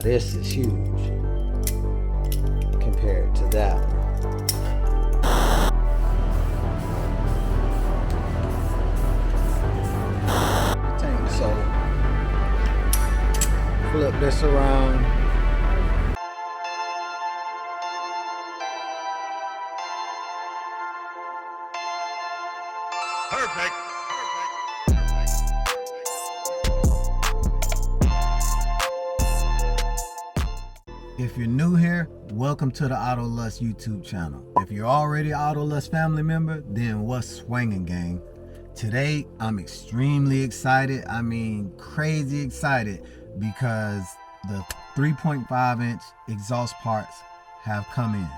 This is huge compared to that one. So flip this around. Perfect. If you're new here, welcome to the Auto Lust YouTube channel. If you're already an Auto Lust family member, then what's swinging, gang? Today, I'm extremely excited. I mean, crazy excited because the 3.5-inch exhaust parts have come in.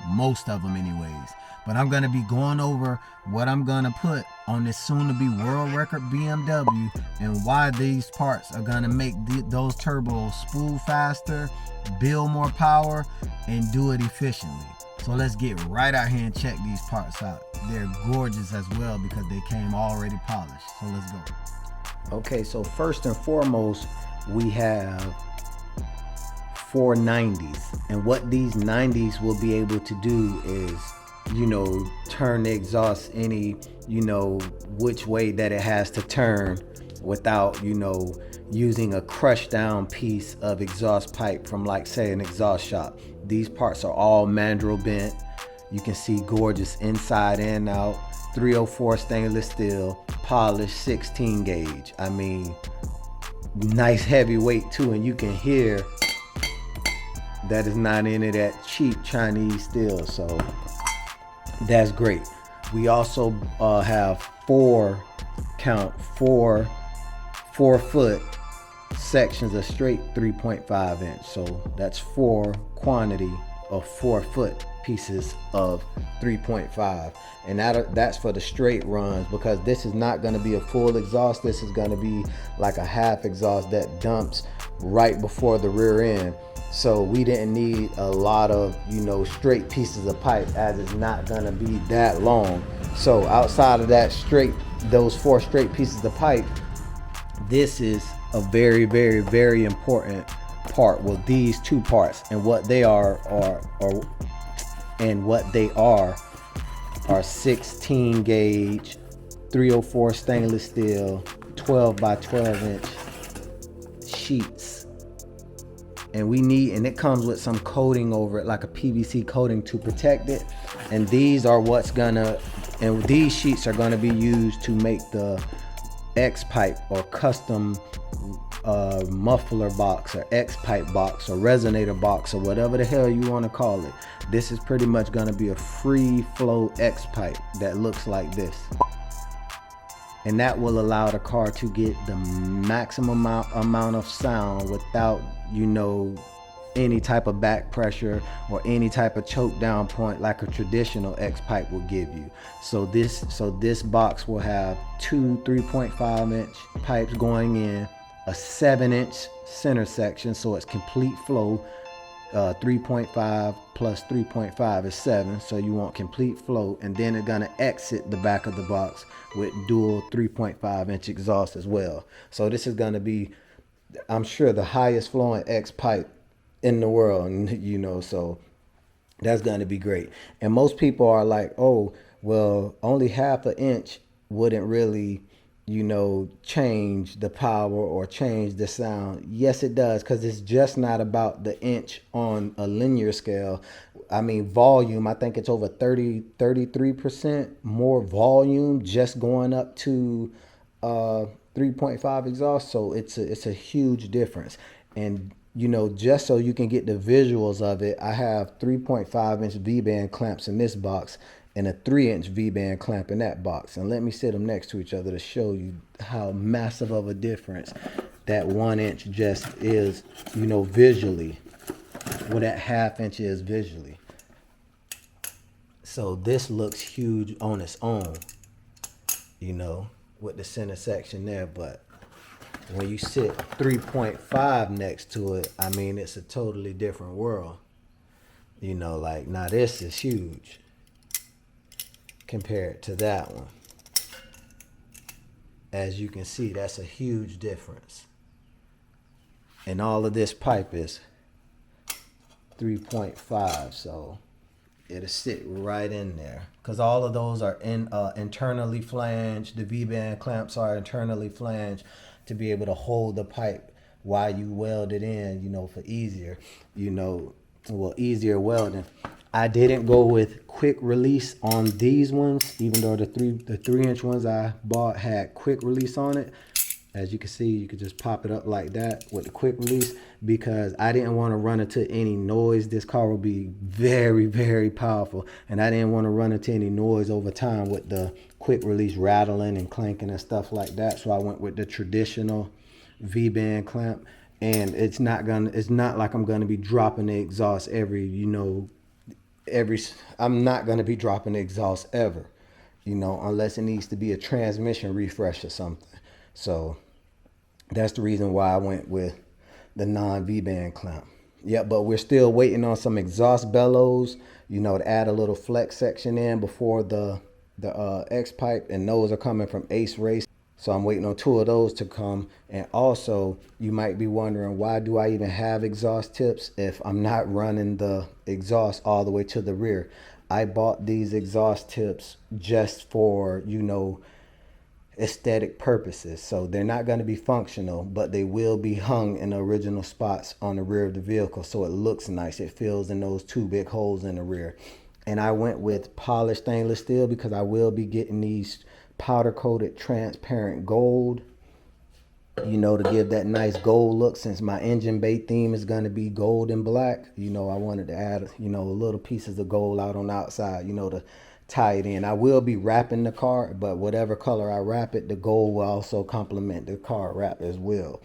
Most of them anyways. But I'm going to be going over what I'm going to put on this soon-to-be world record BMW and why these parts are going to make those turbos spool faster, build more power, and do it efficiently. So let's get right out here and check these parts out. They're gorgeous as well because they came already polished. So let's go. Okay, so first and foremost, we have 4 90s, and what these 90s will be able to do is, you know, turn the exhaust any, you know, which way that it has to turn without, you know, using a crushed down piece of exhaust pipe from, like, say, an exhaust shop. These parts are all mandrel bent. You can see gorgeous inside and out. 304 stainless steel, polished 16 gauge. I mean, nice heavy weight too, and you can hear that is not any of that cheap Chinese steel, so that's great. We also have four 4-foot sections of straight 3.5 inch, so that's 4 quantity of 4-foot pieces of 3.5, and that's for the straight runs, because this is not going to be a full exhaust. This is going to be like a half exhaust that dumps right before the rear end. So we didn't need a lot of, you know, straight pieces of pipe, as it's not gonna be that long. So outside of that those 4 straight pieces of pipe, this is a very, very, very important part. Well, these 2 parts, and what they are 16 gauge 304 stainless steel 12 by 12 inch sheets. And it comes with some coating over it, like a PVC coating to protect it. And these sheets are gonna be used to make the X pipe or custom muffler box or X pipe box or resonator box or whatever the hell you want to call it. This is pretty much gonna be a free flow X pipe that looks like this. And that will allow the car to get the maximum amount of sound without, you know, any type of back pressure or any type of choke down point like a traditional X pipe will give you. So this box will have 2 3.5 inch pipes going in, a 7-inch center section, so it's complete flow. 3.5 plus 3.5 is 7, so you want complete flow. And then it's gonna exit the back of the box with dual 3.5 inch exhaust as well. So this is gonna be, I'm sure, the highest flowing X pipe in the world, you know, so that's gonna be great. And most people are like, oh, well, only half an inch wouldn't really, you know, change the power or change the sound. Yes, it does, because it's just not about the inch on a linear scale. I mean, volume, I think it's over 33% more volume just going up to 3.5 exhaust. So it's a huge difference. And, you know, just so you can get the visuals of it, I have 3.5 inch V-band clamps in this box and a 3-inch V-band clamp in that box. And let me sit them next to each other to show you how massive of a difference that 1 inch just is, you know, visually, what that ½ inch is visually. So this looks huge on its own, you know, with the center section there, but when you sit 3.5 next to it, I mean, it's a totally different world. You know, like, now this is huge compared to that one. As you can see, that's a huge difference. And all of this pipe is 3.5, so it'll sit right in there, because all of those are internally flanged. The V-band clamps are internally flanged to be able to hold the pipe while you weld it in, you know, for easier, you know, well, easier welding. I didn't go with quick release on these ones, even though the 3-inch ones I bought had quick release on it. As you can see, you could just pop it up like that with the quick release, because I didn't want to run into any noise. This car will be very, very powerful, and I didn't want to run into any noise over time with the quick release rattling and clanking and stuff like that. So I went with the traditional V-band clamp, and it's not like I'm gonna be dropping the exhaust I'm not gonna be dropping the exhaust ever, you know, unless it needs to be a transmission refresh or something. So that's the reason why I went with the non-V-band clamp. Yeah, but we're still waiting on some exhaust bellows, you know, to add a little flex section in before the X pipe, and those are coming from Ace Race. So I'm waiting on 2 of those to come. And also, you might be wondering, why do I even have exhaust tips if I'm not running the exhaust all the way to the rear? I bought these exhaust tips just for, you know, aesthetic purposes. So they're not going to be functional, but they will be hung in the original spots on the rear of the vehicle, so it looks nice. It fills in those 2 big holes in the rear. And I went with polished stainless steel because I will be getting these powder coated transparent gold, you know, to give that nice gold look. Since my engine bay theme is going to be gold and black, you know, I wanted to add, you know, little pieces of gold out on the outside, you know, to tie it in. I will be wrapping the car, but whatever color I wrap it, the gold will also complement the car wrap as well.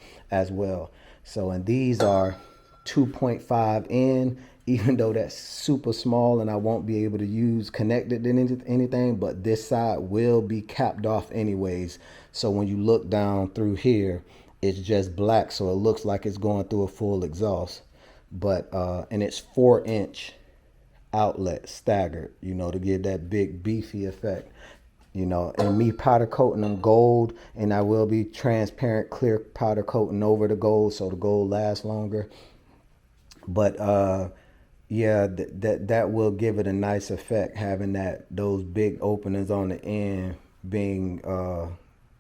So, and these are 2.5 in, even though that's super small and I won't be able to connect it to anything, but this side will be capped off anyways. So when you look down through here, it's just black, so it looks like it's going through a full exhaust. But and it's 4-inch outlet staggered, you know, to give that big beefy effect, you know. And me powder coating them gold, and I will be transparent clear powder coating over the gold so the gold lasts longer. But yeah, that will give it a nice effect, having those big openings on the end being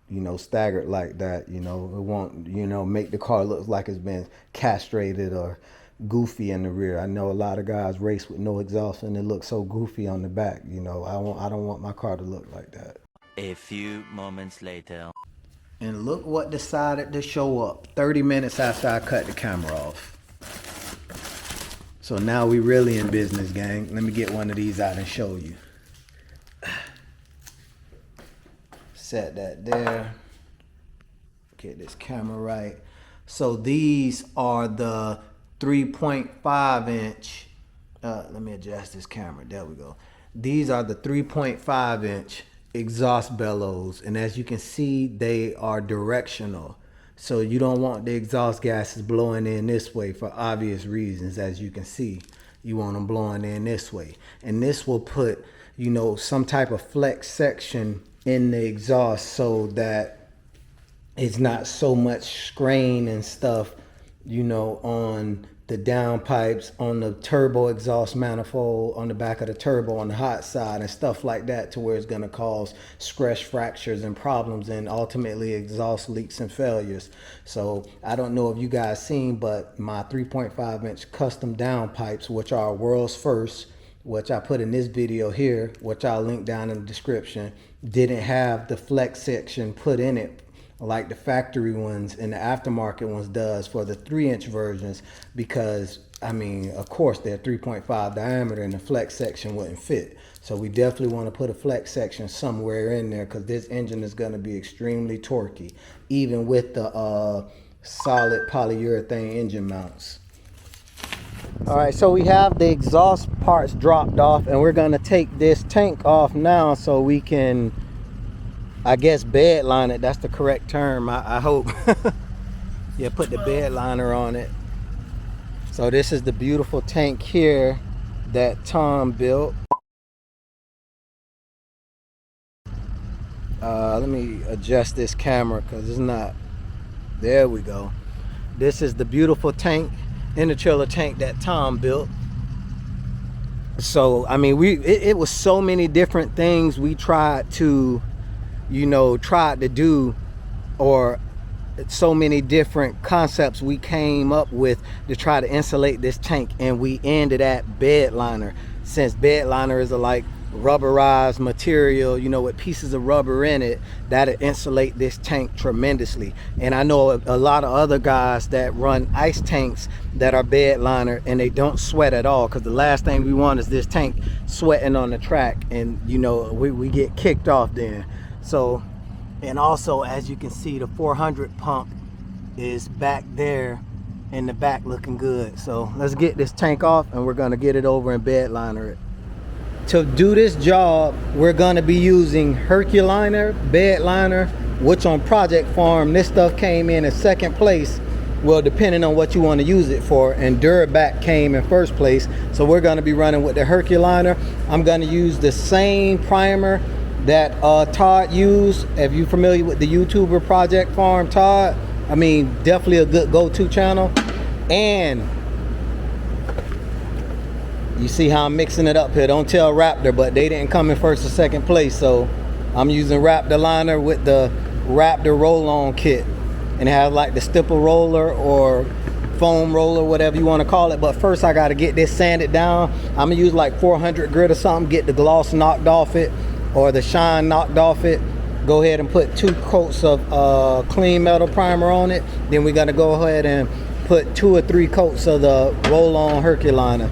you know, staggered like that. You know, it won't, you know, make the car look like it's been castrated or goofy in the rear. I know a lot of guys race with no exhaust and it looks so goofy on the back. You know, I don't want my car to look like that. A few moments later. And look what decided to show up 30 minutes after I cut the camera off. So now we really in business, gang. Let me get one of these out and show you. Set that there. Get this camera right. So these are the 3.5 inch. Let me adjust this camera. There we go. These are the 3.5 inch exhaust bellows. And as you can see, they are directional. So you don't want the exhaust gases blowing in this way for obvious reasons. As you can see, you want them blowing in this way. And this will put, you know, some type of flex section in the exhaust so that it's not so much strain and stuff, you know, on the downpipes, on the turbo exhaust manifold, on the back of the turbo on the hot side and stuff like that, to where it's going to cause scratch fractures and problems and ultimately exhaust leaks and failures. So I don't know if you guys seen, but my 3.5 inch custom downpipes, which are world's first, which I put in this video here, which I'll link down in the description, didn't have the flex section put in it like the factory ones and the aftermarket ones does for the 3-inch versions, because I mean, of course they're 3.5 diameter and the flex section wouldn't fit. So we definitely want to put a flex section somewhere in there, because this engine is going to be extremely torquey, even with the solid polyurethane engine mounts. All right, so we have the exhaust parts dropped off, and we're going to take this tank off now so we can, I guess, bed line it. That's the correct term, I hope. Yeah, put the bed liner on it. So this is the beautiful tank here that Tom built. Let me adjust this camera because it's not, there we go. This is the beautiful tank, interchiller tank that Tom built. So I mean, it was so many different things we tried to, you know, do, or so many different concepts we came up with to try to insulate this tank, and we ended at bed liner, since bed liner is a like rubberized material, you know, with pieces of rubber in it that'll insulate this tank tremendously. And I know a lot of other guys that run ice tanks that are bed liner and they don't sweat at all, because the last thing we want is this tank sweating on the track, and you know, we get kicked off then. So, and also, as you can see, the 400 pump is back there in the back looking good. So let's get this tank off and we're gonna get it over and bed liner it. To do this job, we're gonna be using Herculiner, bed liner, which on Project Farm, this stuff came in second place. Well, depending on what you want to use it for, and Durabac came in first place. So we're gonna be running with the Herculiner. I'm gonna use the same primer that Todd used. If you're familiar with the YouTuber Project Farm Todd, I mean, definitely a good go-to channel. And you see how I'm mixing it up here. Don't tell Raptor, but they didn't come in first or second place. So I'm using Raptor liner with the Raptor roll-on kit. And it has like the stipple roller or foam roller, whatever you want to call it. But first I got to get this sanded down. I'm going to use like 400 grit or something, get the gloss knocked off it or the shine knocked off it. Go ahead and put 2 coats of clean metal primer on it. Then we're going to go ahead and put 2 or 3 coats of the roll-on Herculiner.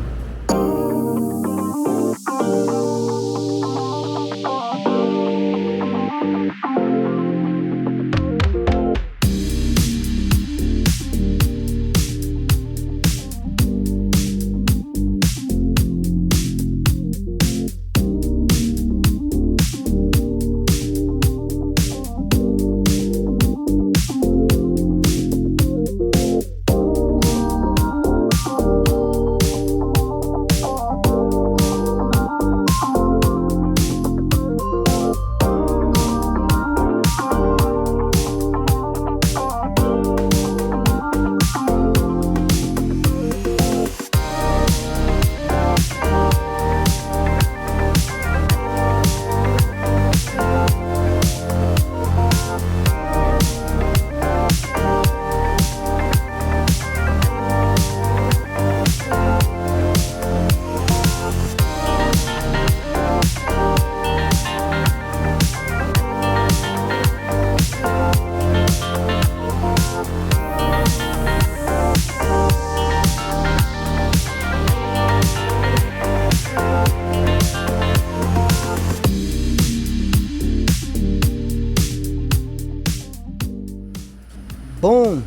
Boom,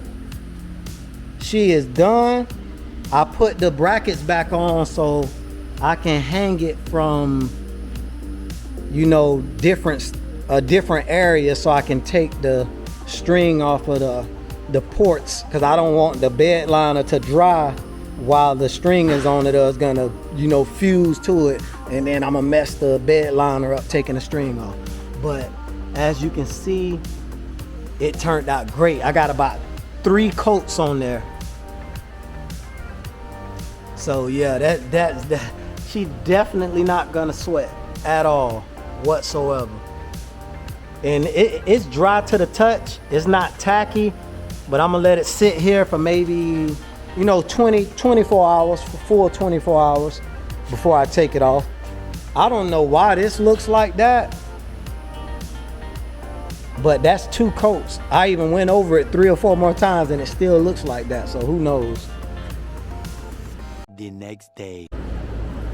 she is done. I put the brackets back on so I can hang it from, you know, a different area, so I can take the string off of the ports, because I don't want the bed liner to dry while the string is on it, or it's gonna, you know, fuse to it, and then I'm gonna mess the bed liner up taking the string off. But as you can see, it turned out great. I got about 3 coats on there. So yeah, that she definitely not gonna sweat at all whatsoever. And it's dry to the touch. It's not tacky, but I'm gonna let it sit here for maybe, you know, 24 hours, for full 24 hours before I take it off. I don't know why this looks like that, but that's 2 coats. I even went over it 3 or 4 more times and it still looks like that, so who knows. The next day.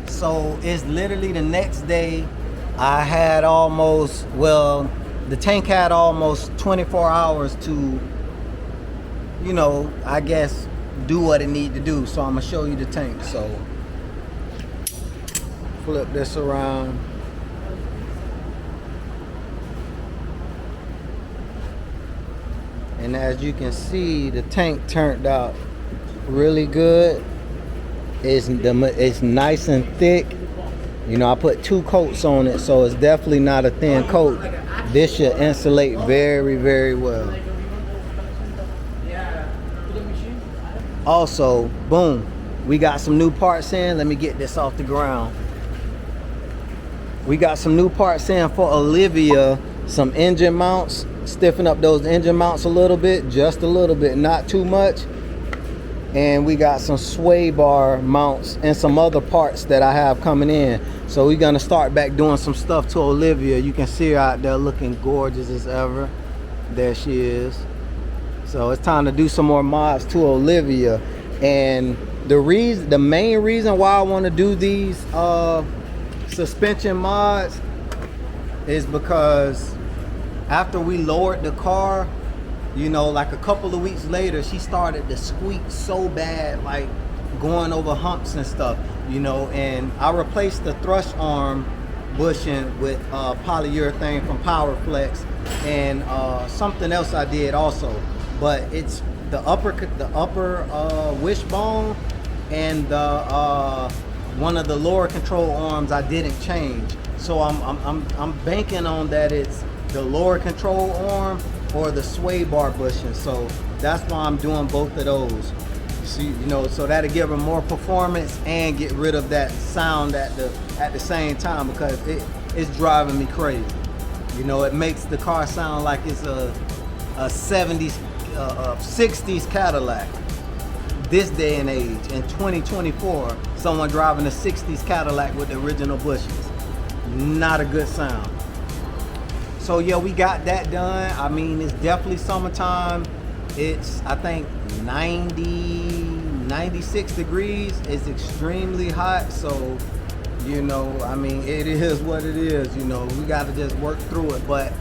So it's literally the next day. I had almost, well, the tank had almost 24 hours to, you know, I guess do what it need to do. So I'm gonna show you the tank. So flip this around. And as you can see, the tank turned out really good. It's nice and thick. You know, I put 2 coats on it, so it's definitely not a thin coat. This should insulate very, very well. Also, boom, we got some new parts in. Let me get this off the ground. We got some new parts in for Olivia, some engine mounts. Stiffen up those engine mounts a little bit, just a little bit, not too much. And we got some sway bar mounts and some other parts that I have coming in. So we're gonna start back doing some stuff to Olivia. You can see her out there looking gorgeous as ever. There she is. So it's time to do some more mods to Olivia. And the main reason why I want to do these suspension mods is because after we lowered the car, you know, like a couple of weeks later, she started to squeak so bad, like going over humps and stuff, you know. And I replaced the thrust arm bushing with polyurethane from Powerflex, and something else I did also. But it's the upper wishbone and the one of the lower control arms I didn't change. So I'm banking on that it's the lower control arm or the sway bar bushing. So that's why I'm doing both of those. See, you know, so that'll give her more performance and get rid of that sound at the same time, because it's driving me crazy. You know, it makes the car sound like it's a 70s 60s Cadillac. This day and age, in 2024, someone driving a 60s Cadillac with the original bushings. Not a good sound. So yeah, we got that done. I mean, it's definitely summertime. It's, I think, 96 degrees. It's extremely hot. So, you know, I mean, it is what it is. You know, we got to just work through it. But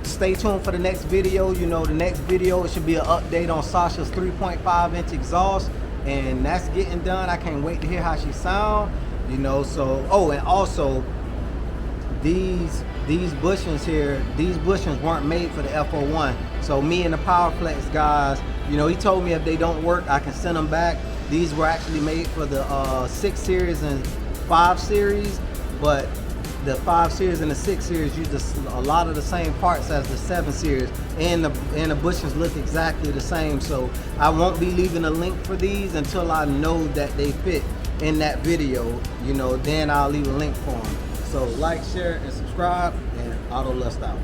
stay tuned for the next video. You know, the next video, it should be an update on Sasha's 3.5-inch exhaust, and that's getting done. I can't wait to hear how she sound. You know, so, oh, and also these bushings here, these bushings weren't made for the F01. So me and the Powerflex guys, you know, he told me if they don't work, I can send them back. These were actually made for the 6 series and 5 series, but the 5 series and the 6 series use a lot of the same parts as the 7 series, and the bushings look exactly the same. So I won't be leaving a link for these until I know that they fit in that video. You know, then I'll leave a link for them. So like, share, and subscribe, and Auto Lust out.